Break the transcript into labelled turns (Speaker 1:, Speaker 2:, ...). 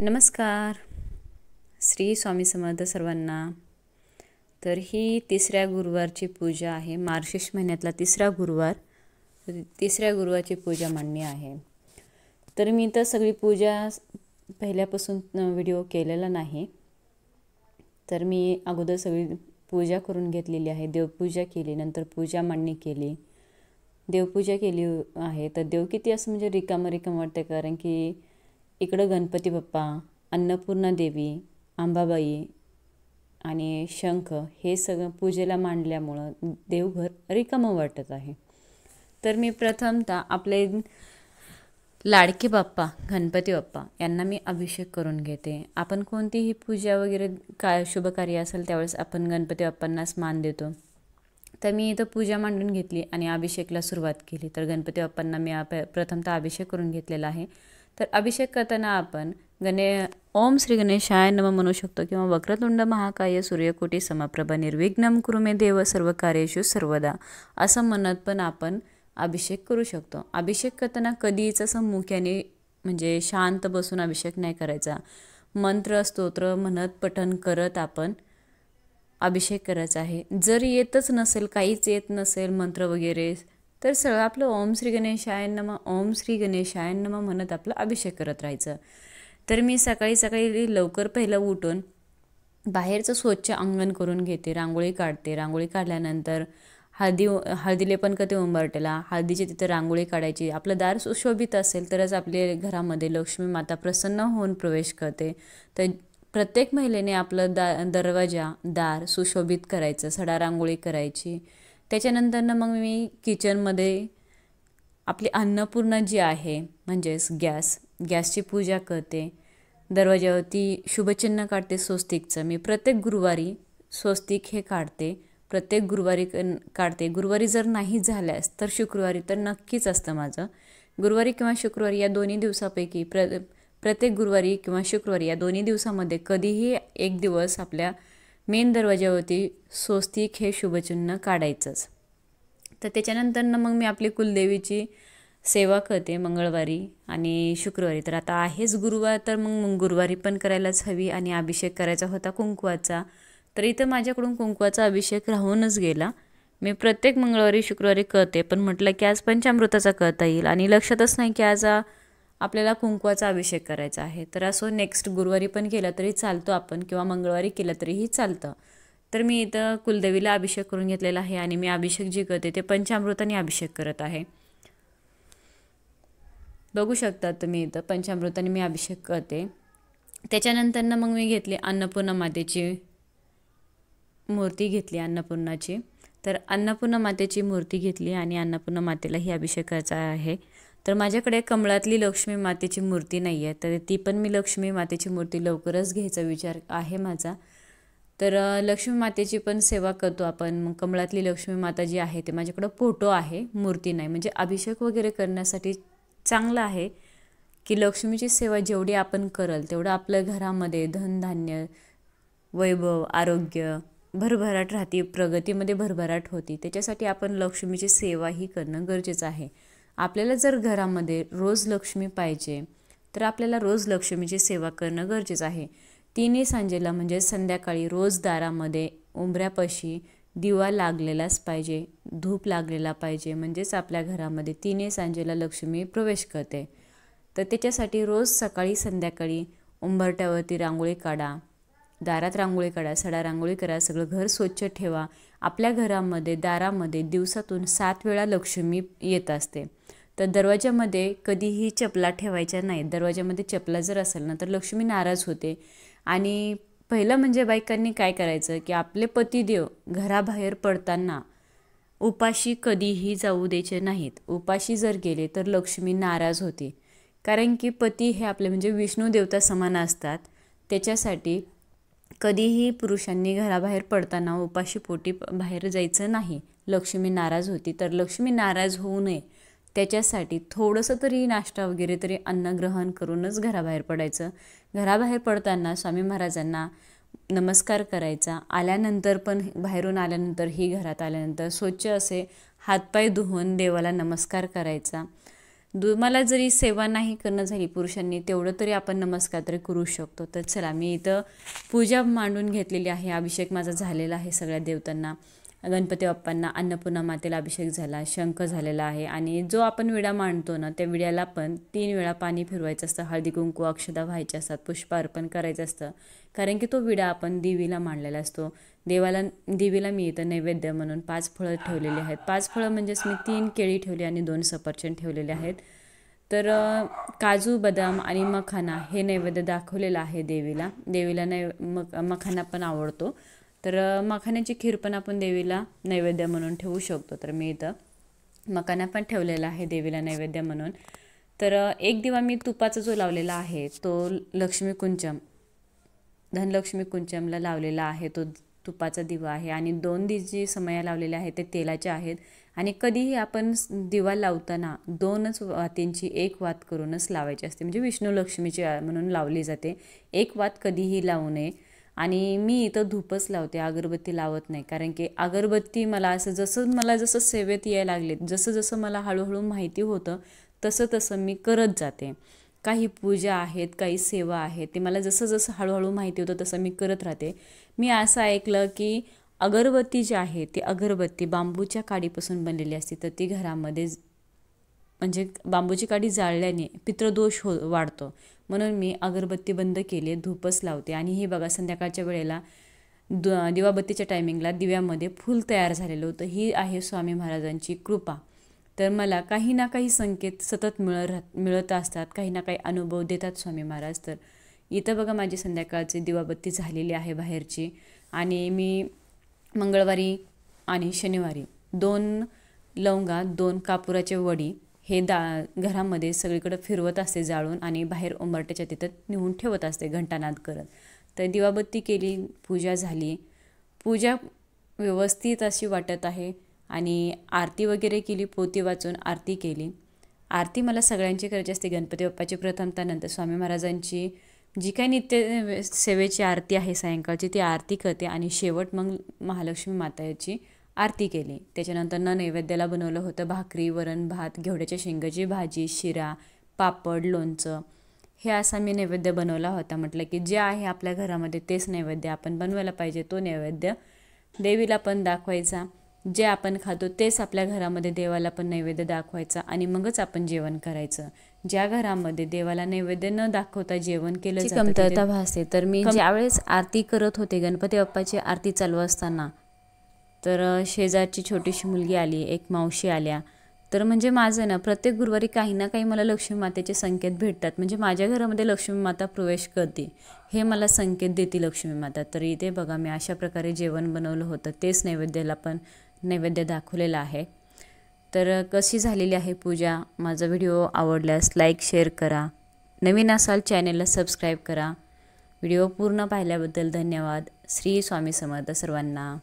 Speaker 1: नमस्कार. श्री स्वामी समर्थ सर्वांना. तर ही तिसऱ्या गुरुवारची पूजा आहे. मार्गशीर्ष महिन्यातला तिसरा गुरुवार. तिसऱ्या गुरुवारची पूजा मांडणी आहे. तर मी तर सगळी पूजा पहिल्यापासून व्हिडिओ केलेला नाही. तर मी अगोदर सगळी पूजा करून घेतलेली आहे. देवपूजा केली, नंतर पूजा मांडणी केली, देवपूजा केली आहे. तर देव किती असं म्हणजे रिकामं वाटते, कारण की इकडं गणपती बाप्पा, अन्नपूर्णा देवी, अंबाबाई आणि शंख हे सगळं पूजेला मांडल्यामुळं देवघर रिकामं वाटत आहे. तर मी प्रथमतः आपले लाडके बाप्पा गणपती बाप्पा यांना मी अभिषेक करून घेते. आपण कोणतीही पूजा वगैरे शुभकार्य असेल त्यावेळेस आपण गणपती बाप्पांनाच मान देतो. तर मी इथं पूजा मांडून घेतली आणि अभिषेकला सुरुवात केली. तर गणपती बाप्पांना मी प्रथमतः अभिषेक करून घेतलेला आहे. तर अभिषेक करताना आपण ओम श्री गणेशाय नमः म्हणू शकतो, किंवा वक्रतुंड महाकाय सूर्यकोटी समप्रभा निर्विघ्नं कुरु मे देव सर्व कार्येषु सर्वदा असं म्हणत पण आपण अभिषेक करू शकतो. अभिषेक करताना कधीच असं मुख्याने म्हणजे शांत बसून अभिषेक नाही करायचा. मंत्र स्तोत्र म्हणत पठण करत आपण अभिषेक करायचा आहे. जर येतच नसेल, काहीच येत नसेल मंत्र वगैरे, तर सगळं आपलं ओम श्री गणेशाय नमः, ओम श्री गणेशाय नमः म्हणत आपलं अभिषेक करत राहायचं. तर मी सकाळी लवकर पहिलं उठून बाहेरचं स्वच्छ अंगण करून घेते, रांगोळी काढते. रांगोळी काढल्यानंतर हळदीले पण करते उंबरट्याला. हळदीची तिथं रांगोळी काढायची. आपलं दार सुशोभित असेल तरच आपल्या घरामध्ये लक्ष्मी माता प्रसन्न होऊन प्रवेश करते. तर प्रत्येक महिलेने आपलं दरवाजा दार सुशोभित करायचं, सडा रांगोळी करायची. त्याच्यानंतरनं मग मी किचनमध्ये आपली अन्नपूर्णा जी आहे म्हणजेच गॅसची पूजा करते. दरवाजावरती शुभचिन्ह काढते स्वस्तिकचं. मी प्रत्येक गुरुवारी स्वस्तिक हे काढते. प्रत्येक गुरुवारी काढते. गुरुवारी जर नाही झाल्यास तर शुक्रवारी तर नक्कीच असतं माझं. गुरुवारी किंवा शुक्रवारी या दोन्ही दिवसापैकी प्रत्येक गुरुवारी किंवा शुक्रवारी या दोन्ही दिवसामध्ये कधीही एक दिवस आपल्या मेन दरवाजावरती स्वस्तिक हे शुभचिन्ह काढायचंच. तर त्याच्यानंतरनं मग मी आपली कुलदेवीची सेवा करते मंगळवारी आणि शुक्रवारी. तर आता आहेच गुरुवार, तर मग गुरुवारी पण करायलाच हवी. आणि अभिषेक करायचा होता कुंकवाचा, तर इथं माझ्याकडून कुंकवाचा अभिषेक राहूनच गेला. मी प्रत्येक मंगळवारी शुक्रवारी करते, पण म्हटलं की आज पंचामृताचा करता येईल आणि लक्षातच नाही की आज आपल्याला कुंकवाचा अभिषेक करायचा आहे. तर असं नेक्स्ट गुरुवारी पण केला तरी चालतो आपण, किंवा मंगळवारी केला तरीही चालतं. तर मी इथं कुलदेवीला अभिषेक करून घेतलेला आहे आणि मी अभिषेक जे करते ते पंचामृताने अभिषेक करत आहे. बघू शकता तुम्ही इथं पंचामृताने मी अभिषेक करते. त्याच्यानंतरनं मग मी घेतली अन्नपूर्णा मातेची मूर्ती घेतली अन्नपूर्णाची. तर अन्नपूर्णा मातेची मूर्ती घेतली आणि अन्नपूर्णा मातेलाही अभिषेक करायचा आहे. तर माझ्याकडे कमळातली लक्ष्मी मातेची मूर्ती नाही आहे, तर ती पण मी लक्ष्मी मातेची मूर्ती लवकरच घ्यायचा विचार आहे माझा. तर लक्ष्मी मातेची पण सेवा करतो आपण. मग कमळातली लक्ष्मी माता जी आहे ते माझ्याकडं फोटो आहे, मूर्ती नाही. म्हणजे अभिषेक वगैरे करण्यासाठी चांगलं आहे की लक्ष्मीची सेवा जेवढी आपण करल तेवढं आपल्या घरामध्ये धनधान्य, वैभव, आरोग्य भरभराट राहते, प्रगतीमध्ये भरभराट होती. त्याच्यासाठी आपण लक्ष्मीची सेवाही करणं गरजेचं आहे. आपल्याला जर घरामध्ये रोज लक्ष्मी पाहिजे तर आपल्याला रोज लक्ष्मीची सेवा करणं गरजेचं आहे. तिन्ही सांजेला म्हणजे संध्याकाळी रोज दारामध्ये उंबऱ्यापाशी दिवा लागलेलाच पाहिजे, धूप लागलेला पाहिजे. म्हणजेच आपल्या घरामध्ये तिन्ही सांजेला लक्ष्मी प्रवेश करते. तर त्याच्यासाठी रोज सकाळी संध्याकाळी उंबरट्यावरती रांगोळी काढा, दारात रांगोळी काढा, सडा रांगोळी करा, सगळं घर स्वच्छ ठेवा. आपल्या घरामध्ये दारामध्ये दिवसातून 7 वेळा लक्ष्मी येत असते. तर दरवाजामध्ये कधीही चपला ठेवायच्या नाहीत. दरवाजामध्ये चपला जर असेल ना तर लक्ष्मी नाराज होते. आणि पहिलं म्हणजे बायकांनी काय करायचं की आपले पतिदेव घराबाहेर पडताना उपाशी कधीही जाऊ द्यायचे नाहीत. उपाशी जर गेले तर लक्ष्मी नाराज होते, कारण की पती हे आपले म्हणजे विष्णू देवता समान असतात. त्याच्यासाठी कधीही पुरुषांनी घराबाहेर पडताना उपाशी पोटी बाहेर जायचं नाही. लक्ष्मी नाराज होती. तर लक्ष्मी नाराज होऊ नये त्याच्यासाठी थोडंसं तरी नाश्ता वगैरे तरी अन्नग्रहण करूनच घराबाहेर पडायचं. घराबाहेर पडताना स्वामी महाराजांना नमस्कार करायचा. आल्यानंतर पण बाहेरून आल्यानंतर ही घरात आल्यानंतर स्वच्छ असे हातपाय धुवून देवाला नमस्कार करायचा. मला जरी सेवा नाही करणं झाली पुरुषांनी तेवढं तरी आपण नमस्कार तरी करू शकतो. तर चला मी इथं पूजा मांडून घेतलेली आहे. अभिषेक माझा झालेला आहे सगळ्या देवतांना, गणपती बाप्पांना, अन्नपूर्णा मातेला अभिषेक झाला, शंख झालेला आहे. आणि जो आपण विडा मांडतो ना त्या विड्याला पण 3 वेळा पाणी फिरवायचं असतं, हळदी कुंकू अक्षदा व्हायचे असतात, पुष्प अर्पण करायचं असतं. कारण की तो विडा आपण देवीला मांडलेला असतो. देवीला मी इथं नैवेद्य म्हणून 5 फळं ठेवलेली आहेत. 5 फळं म्हणजेच मी 3 केळी ठेवली आणि 2 सफरचंद ठेवलेले आहेत. तर काजू बदाम आणि मखाना हे नैवेद्य दाखवलेलं आहे देवीला. देवीला मखाना पण आवडतो. तर मखाण्याची खीर पण आपण देवीला नैवेद्य म्हणून ठेवू शकतो. तर मी इथं मखाना पण ठेवलेला आहे देवीला नैवेद्य म्हणून. तर एक दिवा मी तुपाचा जो लावलेला आहे तो लक्ष्मी कुंचम, धनलक्ष्मी कुंचमला लावलेला आहे, तो तुपाचा दिवा आहे. आणि 2 जी समया लावलेल्या आहेत ते तेलाच्या आहेत. आणि कधीही आपण दिवा लावताना 2च वातींची 1 वात करूनच लावायची असते, म्हणजे विष्णू लक्ष्मीची म्हणून लावली जाते. 1 वात कधीही लावू नये. आणि मी इथं धूपच लावते, अगरबत्ती लावत नाही. कारण की अगरबत्ती मला जसं सेवेत यायला लागले, जसं मला हळूहळू माहिती होतं तसं मी करत जाते. काही पूजा आहेत, काही सेवा आहेत, ते मला जसं हळूहळू माहिती होतं तसं मी करत राहते. मी असं ऐकलं की अगरबत्ती जी आहे ती अगरबत्ती बांबूच्या काडीपासून बनलेली असते. तर ती घरामध्ये म्हणजे बांबूची काडी जाळल्याने पितृदोष वाढतो. म्हणून मी अगरबत्ती बंद केली, धूपच लावते. आणि ही बघा संध्याकाळच्या वेळेला दिवाबत्तीच्या टायमिंगला दिव्यामध्ये फूल तयार झालेलं होतं. ही आहे स्वामी महाराजांची कृपा. तर मला काही ना काही संकेत सतत मिळत असतात, काही ना काही अनुभव देतात स्वामी महाराज. तर इथं बघा माझी संध्याकाळची दिवाबत्ती झालेली आहे बाहेरची. आणि मी मंगळवारी आणि शनिवारी 2 लवंगा, 2 कापुराचे वडी हे घरामध्ये सगळीकडे फिरवत असते जाळून, आणि बाहेर उंबरट्याच्या तिथं नेऊन ठेवत असते घंटानाद करत. तर दिवाबत्ती केली, पूजा झाली. पूजा व्यवस्थित अशी वाटत आहे. आणि आरती वगैरे केली, पोथी वाचून आरती केली. आरती मला सगळ्यांची करायची असते, गणपती बाप्पाची प्रथम, त्यानंतर स्वामी महाराजांची जी काही नित्य सेवेची आरती आहे सायंकाळची ती आरती करते. आणि शेवट मग महालक्ष्मी माताची आरती केली. त्याच्यानंतर नैवेद्याला बनवलं होतं भाकरी, वरण भात, घेवड्याच्या शेंगाची भाजी, शिरा, पापड, लोणचं, हे असा मी नैवेद्य बनवला होता. म्हटलं की जे आहे आपल्या घरामध्ये तेच नैवेद्य आपण बनवायला पाहिजे, तो नैवेद्य देवीला पण दाखवायचा. जे आपण खातो तेच आपल्या घरामध्ये देवाला पण नैवेद्य दाखवायचा, आणि मगच आपण जेवण करायचं. ज्या घरामध्ये देवाला नैवेद्य न दाखवता जेवण केलं जातं कमतरता भासते. तर मी ज्यावेळेस आरती करत होते, गणपती बाप्पाची आरती चालू असताना, तर शेजारची छोटीशी मुलगी आली, एक मावशी आल्या. तर म्हणजे माझं ना प्रत्येक गुरुवारी काही ना काही मला लक्ष्मी मातेचे संकेत भेटतात. म्हणजे माझ्या घरामध्ये लक्ष्मी माता प्रवेश करते हे मला संकेत देते लक्ष्मी माता. तर इथे बघा मी अशा प्रकारे जेवण बनवलं होतं, तेच नैवेद्याला पण नैवेद्य दाखवलेला आहे. तर कशी झालेली आहे पूजा. माझा व्हिडिओ आवडल्यास लाईक शेअर करा, नवीन असाल चॅनेलला सबस्क्राईब करा. व्हिडिओ पूर्ण पाहिल्याबद्दल धन्यवाद. श्री स्वामी समर्थ सर्वांना.